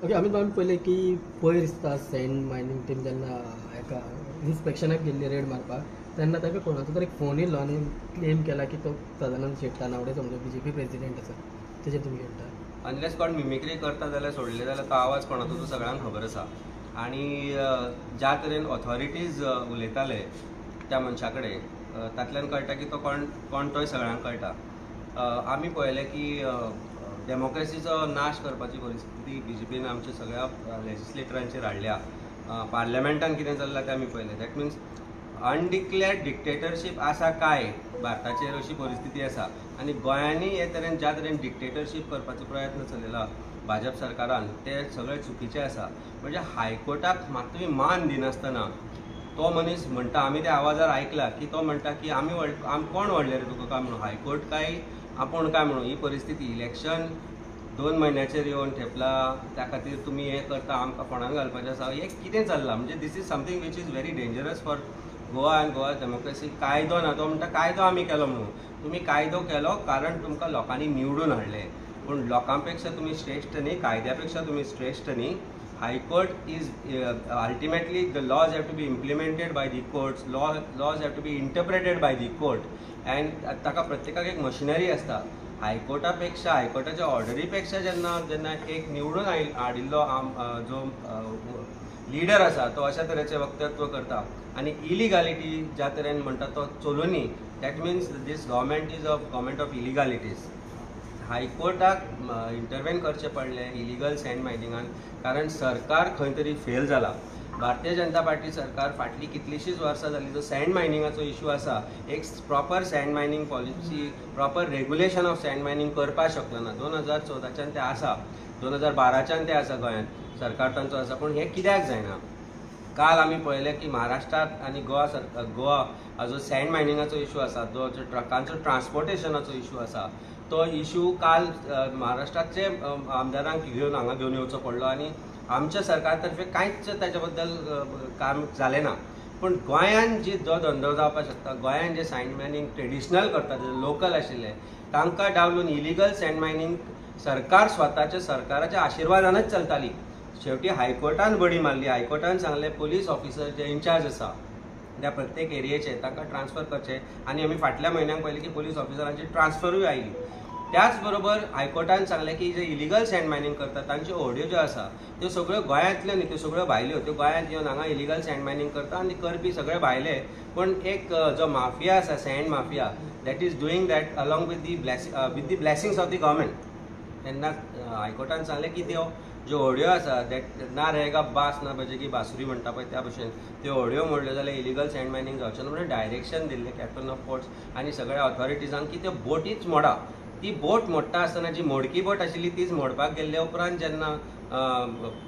Okay, आम्ही दोन पहिले की पयर दिसता सँड मायनिंग टीम जेन्ना एका इन्स्पेक्शनाक गेल्ली रेड मारपाक तेन्ना ताका कोणाचो तरी फोन येयलो आनी क्लेम केला की तो सदानंद शेट्टा नावडे समजो बीजेपी प्रेसिडेंट आसा. तेजेर तुमी म्हणटा? अनलेस कोण मिमिक्री करता जाल्यार सोडले जाल्यार तो आवाज कोणाचो तो सगळ्यांक खबर आसा. आनी ज्या तरेन ऑथॉरिटीज उलयताले त्या मनशा कडेन तातल्यान कळटा की तो कोण तोय सगळ्यांक कळटा. आमी पळयलें की डेमोक्रेसीचो नाश करपाची परिस्थिती बीजेपीन आमच्या सगळ्या लेजिस्लेटरांचेर हाडल्या. पार्लमेंटान कितें चल्लां तें आमी पळयलें. दॅट मिन्स अनडिक्लेअर्ड डिक्टेटरशीप आसा काय भारताचेर अशी परिस्थिती आसा. आनी गोंयांनी हे तरेन ज्या तरेन डिक्टेटरशीप करपाचो प्रयत्न चलयला भाजप सरकारान ते सगळे चुकीचे आसा. म्हणजे हायकोर्टाक मात्तूय मान दिनासतना तो मनीस म्हणटा, आमी त्या आवाजार आयकला की तो म्हणटा की आमी कोण व्हडले रे तुका काय म्हणून, हायकोर्ट काय आपूण काय म्हणून. ही परिस्थिती इलेक्शन 2 म्हयन्याचेर येवन ठेपला, त्या खातीर तुमी हे करता, आमकां फोंडान घालपाचें आसा. हे कितें चल्लां? म्हणजे this is something which is very dangerous for Goa and Goa democracy. कायदो ना, तो म्हणटा कायदो आमी केलो म्हणून. तुमी कायदो केलो कारण तुमकां लोकांनी निवडून हाडले, पूण लोकां पेक्षा तुमी श्रेश्ठ न्ही, कायद्या पेक्षा तुमी श्रेश्ठ न्ही. High Court is ultimately the laws have to be implemented by the courts, laws have to be interpreted by the court, and ताका प्रत्येकाक एक मशिनरी आसता. हायकोर्टा पेक्षा, हायकोर्टाच्या ऑर्डरी पेक्षा जेन्ना एक निवडून हाडिल्लो जो लिडर आसा तो अशा तरेचें वक्तव्य करता आनी इलिगॅलिटी ज्या तरेन म्हणटा तो चलुनी, that means this government is a government of illegalities. हायकोर्टाक इंटरवेन करचें पडलें इलिगल सँड मायनिंगान कारण सरकार खंय तरी फेल जाला. भारतीय जनता पार्टी सरकार फाटली कितलींशींच वर्सां जालीं जो सँड मायनिंगाचो इशू आसा, एक proper sand mining policy, proper regulation of sand mining करपाक शकलो ना. 2014च्यान तें आसा, 2012च्यान तें आसा, गोंयांत सरकार तांचो आसा, पूण हें कित्याक जायना? काल आमी पळयलें की महाराष्ट्रांत आनी गोवा हाजो सँड मायनिंगाचो इशू आसा, जो ट्रकांचो ट्रान्सपोर्टेशनाचो इशू आसा, तो इशू काल महाराष्ट्राचे आमदारांक हांगा घेवन येवचो पडलो आनी आमच्या सरकार तर्फे कांयच ताचे बद्दल काम जालें ना. पूण गोंयान जो धंदो जावपाक शकता, गोंयान जे सँड मायनिंग ट्रेडिशनल करता, जे लोकल आशिल्ले तांकां डावलून इलिगल सँड मायनिंग सरकार स्वताच्या सरकाराच्या आशिर्वादानच चलताली. शेवटी हायकोर्टान बडी मारली. हायकोर्टान सांगलें पुलीस ऑफिसर जे इन्चार्ज आसा त्या प्रत्येक एरियेचे तांकां ट्रान्सफर करचे आनी आमी फाटल्या म्हयन्यांक पळयलें की पुलीस ऑफिसरांची ट्रान्सफरूय आयली. त्याच बरोबर हायकोर्टान सांगलें की जे इलिगल सँड मायनिंग करता तांच्यो ऑडियो ज्यो आसा त्यो सगळ्यो गोंयांतल्यो न्ही, त्यो सगळ्यो भायल्यो. त्यो गोंयांत येवन हांगा इलिगल सँड मायनिंग करता आनी करपी सगळे भायले. पूण एक जो माफिया आसा, sand mafia, that is doing that along with the blessings of the government. तेन्ना हायकोर्टान सांगलें की ज्यो ऑडियो आसा दॅट ना रहेगा बास ना बजेगी बासुरी म्हणटा पळय त्या भशेन त्यो ऑडियो मोडल्यो जाल्यार इलिगल सँड मायनिंग जावचें ना म्हणून डायरेक्शन दिल्लें कॅप्टन ऑफ पोर्ट्स आनी सगळ्या ऑथॉरिटीजांक की त्यो बोटीच मोडा. ती बोट मोडटा आसतना जी मोडकी बोट आशिल्ली तीच मोडपाक गेल्ले उपरांत जेन्ना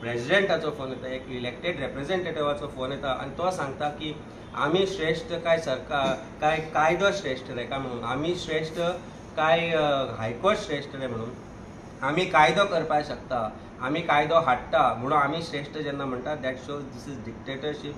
प्रेसिडेंटाचो फोन येता, एक इलेक्टेड रिप्रेझेंटेटिवाचो फोन येता आनी तो सांगता की आमी श्रेश्ठ काय सरकार काय कायदो श्रेश्ठ रे काय म्हणून, आमी श्रेश्ठ काय हायकोर्ट श्रेश्ठ रे म्हणून, आमी कायदो करपाक शकता, आमी कायदो हाडटा म्हणून आमी श्रेश्ठ जेन्ना म्हणटा, that shows this is dictatorship,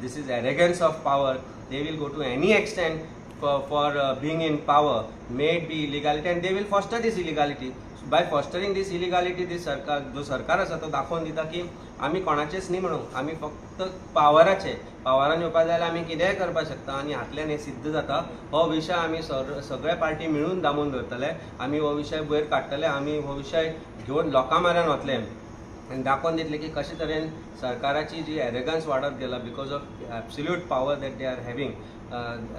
this is arrogance of power. They will go to any extent for being in power, may it be illegality, and they will foster this illegality. By fostering this illegality, this जो सरकार आसा तो दाखोवन दिता की आमी कोणाचेच न्ही म्हणून, आमी फक्त पावरान येवपाक जाय जाल्यार आमी कितेंय करपाक शकता आनी हातल्यान हें सिद्ध जाता. हो विशय आमी सगळे पार्टी मिळून दामून धरतले, आमी हो विशय वयर काडटले, आमी हो विशय घेवन लोकां म्हऱ्यान वतले आनी दाखोवन दितले की कशे तरेन सरकाराची जी एरेगन्स वाडत गेला because of absolute power that they are having.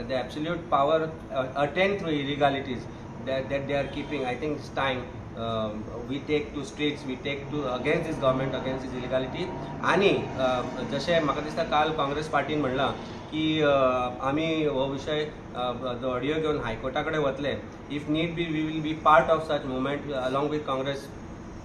The absolute power attained through illegalities that they are keeping. I think it's time we take to streets, we take to against this government, against this illegality. आणि जशें म्हाका दिसता काल काँग्रेस पार्टीन म्हणलां की आमी हो विशय ऑडियो घेवन हायकोर्टा कडेन वतले. If need be we will be part of such movement along with Congress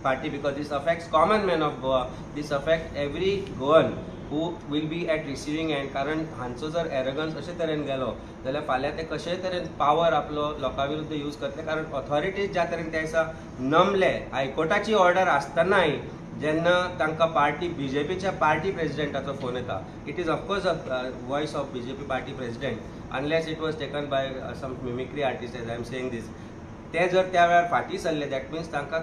party because this affects common men of Goa, this affects every Goan who will be at receiving end. कारण हांचो जर एरोगन्स अशे तरेन गेलो जाल्यार फाल्यां ते कशे तरेन पावर आपलो लोकां विरुद्ध यूज करतले. कारण ऑथॉरिटीज ज्या तरेन ते दिसा नमले, हायकोर्टाची ऑर्डर आसतनाय जेन्ना तांकां पार्टी बीजेपीच्या पार्टी प्रेसिडेंटाचो फोन येता, it is of course a voice of BJP party president unless it was taken by some mimicry artist. As I am saying this, ते जर त्या वेळार फाटी सरले दॅट मिन्स तांकां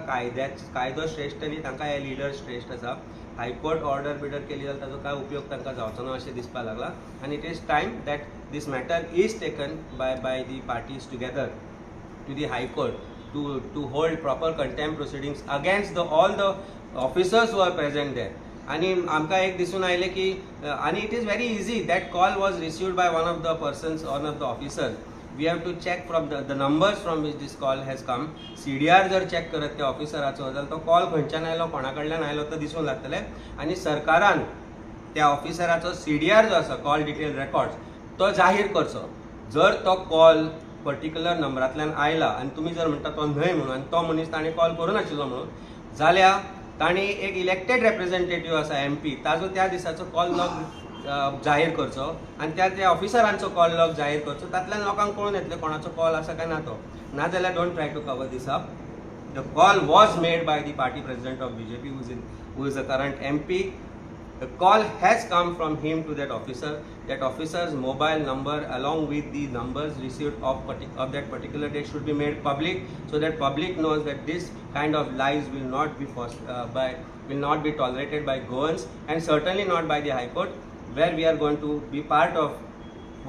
कायदो श्रेष्ठ न्ही, तांकां हे लिडर श्रेष्ठ आसा. हायकोर्ट ऑर्डर बिर्डर केली जाल्यार ताजो काय उपयोग तांकां जावचो ना अशें दिसपाक लागला. आनी it is time that this matter is taken by the parties together to the high court to hold proper contempt proceedings against all the officers who are present there. आणि आमकां एक दिसून आयलें की आणि it is very easy. That call was received by one of the persons, one of the officers. We have to check from the numbers from which this call has come. CDR जर check करत त्या ऑफिसराचो जाल्यार तो call खंयच्यान आयलो, कोणा कडल्यान आयलो तो दिसून लागतलें. आनी सरकारान त्या ऑफिसराचो CDR जो आसा, कॉल डिटेल रेकॉर्ड्स, तो जाहीर करचो. जर तो कॉल पर्टिक्युलर नंबरांतल्यान आयला आनी तुमी जर म्हणटा तो न्हय म्हणून आनी तो मनीस ताणें कॉल करूं नाशिल्लो म्हणून, जाल्यार ताणी एक इलेक्टेड रेप्रेझेंटेटिव्ह आसा MP, ताजो त्या दिसाचो कॉल लॉग जाहीर करचो आनी त्या ऑफिसरांचो कॉल लॉग जाहीर करचो. तातूंतल्यान लोकांक कळून येतलें कोणाचो कॉल आसा काय ना तो. नाजाल्यार don't try to cover this up. The call was made by the party president of BJP who is the current MP. The call has come from him to that officer. That officer's mobile number along with the numbers received of that particular day should be made public, so that public knows that this kind of lies will not be tolerated by Goans, and certainly not by the High Court, where we are going to be part of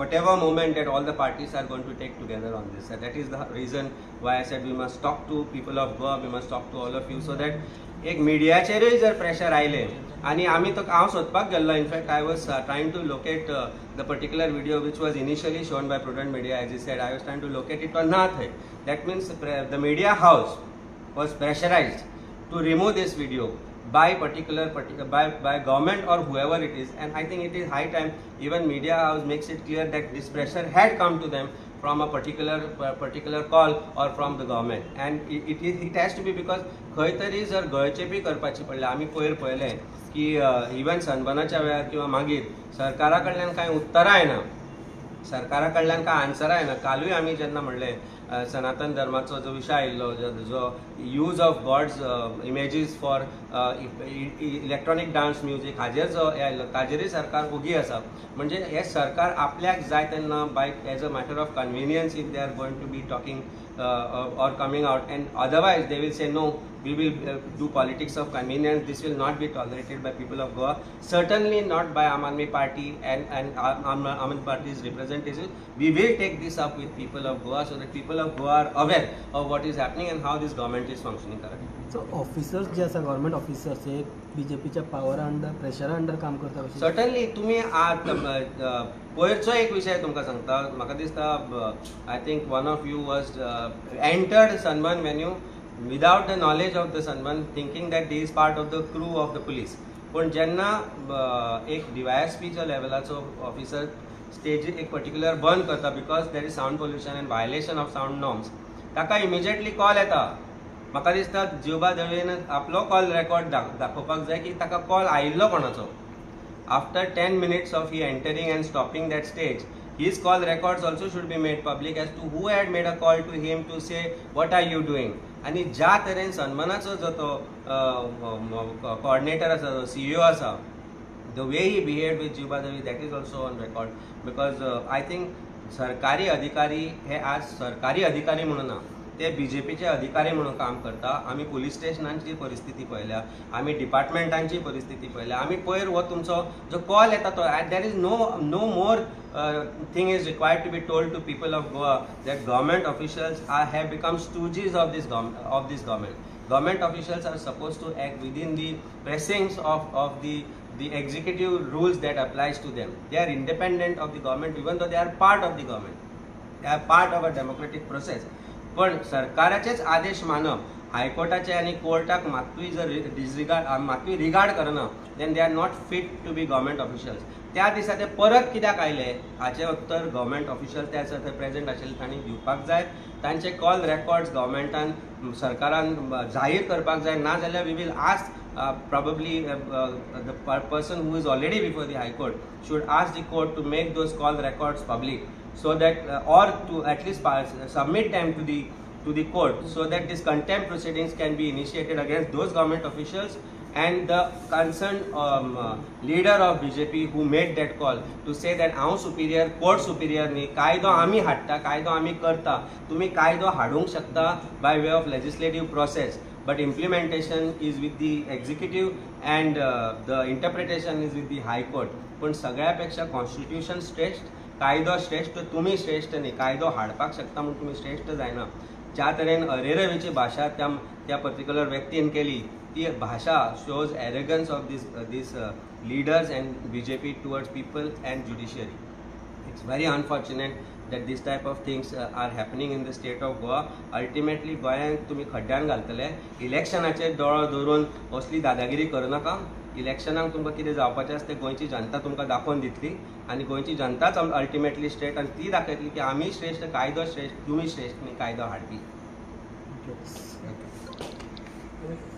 whatever moment that all the parties are going to take together on this. And that is the reason why I said we must talk to people of Goa, we must talk to all of you, so that एक मिडियाचेरूय जर pressure आयलें आनी आमी तो हांव सोदपाक गेल्लो. In fact I was trying to locate the particular video which was initially shown by Prudent media. As you said, I was trying to locate it, ना थंय. That means the media house was pressurised to remove this video by government or whoever it is. And I think it is high time even media house makes it clear that this pressure had come to them from a particular call or from the government. And it has to be because खंय तरी जर गळचेपी करपाची पडली. आमी पळयलें की even सनबर्नाच्या वेळार किंवा मागीर सरकारा कडल्यान कांय उतरां येना, सरकारा कडल्यान कांय आन्सरां येना. कालूय आमी जेन्ना म्हणलें सनातन धर्माचो जो विशय आयिल्लो, जो use of gods images for electronic dance music, हाजेर जो आयिल्लो ताजेरूय सरकार ओगी आसा. म्हणजे हे सरकार आपल्याक जाय तेन्ना by as a matter of convenience if they are going to be talking or coming out, and otherwise they will say no, we will do politics of convenience. This will not be tolerated by people of Goa, certainly not by Aam Aadmi Party and Aam Aadmi Party's representatives. We will take this up with people of Goa so that people of Goa are aware of what is happening and how this government is functioning currently. So officers जे आसा, government officers, हे BJPच्या Pawara under, प्रेशरा under काम करता. Certainly तुमी पयरचो एक विशय तुमकां सांगता. म्हाका दिसता I think one of you was entered sunburn venue without the knowledge of the sunburn, thinking that the is part of the crew of the police. पूण जेन्ना एक DYSPच्या लेवलाचो ऑफिसर स्टेज एक पर्टिक्युलर बंद करता because there is sound pollution end violation of sound norms, ताका immediately call येता. म्हाका दिसता जिवबा दळेन आपलो कॉल रेकॉर्ड दाखोवपाक जाय की ताका कॉल आयिल्लो कोणाचो. After 10 minutes of he entering and stopping that stage, his call records also should be made public as to who had made a call to him to say what are you doing. आणि ज्या तरेन सन्मानाचो जो तो coordinator आसा, जो CEO आसा, the way he behaved with Jiba Devi, that is also on record. Because I think सरकारी अधिकारी हे आज सरकारी अधिकारी म्हणून ना, ते BJPचे अधिकारी म्हणून काम करता. आमी पुलीस स्टेशनांची परिस्थिती पळयल्या, आमी डिपार्टमेंटांची परिस्थिती पळयल्या. आमी पयर हो तुमचो जो कॉल येता तो there is no more thing is required to be told to people of Goa that government officials have become stooges of this government. Government officials are supposed to act within the pressings of the executive rules that applies to them. They are independent of the government, even though they are part of the government. They are part of a democratic process. पण सरकाराचेच आदेश मानप, हायकोर्टाचे आनी कोर्टाक मात्तूय जर मात्तूय regard करना, then they are not fit to be government officials. त्या दिसा ते परत कित्याक आयले हाचे उत्तर गव्हर्मेंट ऑफिशियल त्या दिसा थंय प्रेझेंट आशिल्ले तांणी दिवपाक जाय. तांचे कॉल रेकॉर्ड्स गव्हर्मेंटान, सरकारान जाहीर करपाक जाय. ना जाल्यार we will ask probably the person who is already before the High Court should ask the court to make those call records public, so that or to at least submit them to the court, so that this contempt proceedings can be initiated against those government officials and the concerned leader of BJP who made that call to say that हांव superior, court superior न्ही, कायदो आमी हाडटा, कायदो आमी करता, तुम्ही कायदो हाडूंक शकता by way of legislative process, but implementation is with the executive and the interpretation is with the high court. पण सगळ्यापेक्षा कॉन्स्टिट्यूशन श्रेष्ठ, कायदो श्रेष्ठ, तुम्ही श्रेष्ठ न्ही, कायदो हाडपाक शकता म्हणून तुम्ही श्रेष्ठ जायना. ज्या तरेन अरेरवीची भाशा त्या पर्टिक्युलर व्यक्तीन केली, ती भाषा shows arrogance of these leaders and BJP towards people and judiciary. It's very unfortunate that this type of things are happening in the state of Goa. Ultimately, गोंयांत तुम्ही खड्ड्यान घालतले. इलेक्शनाचेर दोळो दवरून असली दादागिरी करूं नाका. इलेक्शनाक तुमकां कितें जावपाचें आसा तें गोंयची जनता तुमकां दाखोवन दितली आनी गोंयची जनताच अल्टिमेटली स्ट्रेट आनी ती दाखयतली की आमी श्रेष्ठ, कायदो श्रेष्ठ, तुमी श्रेष्ठ न्ही, कायदो हाडपी. Okay.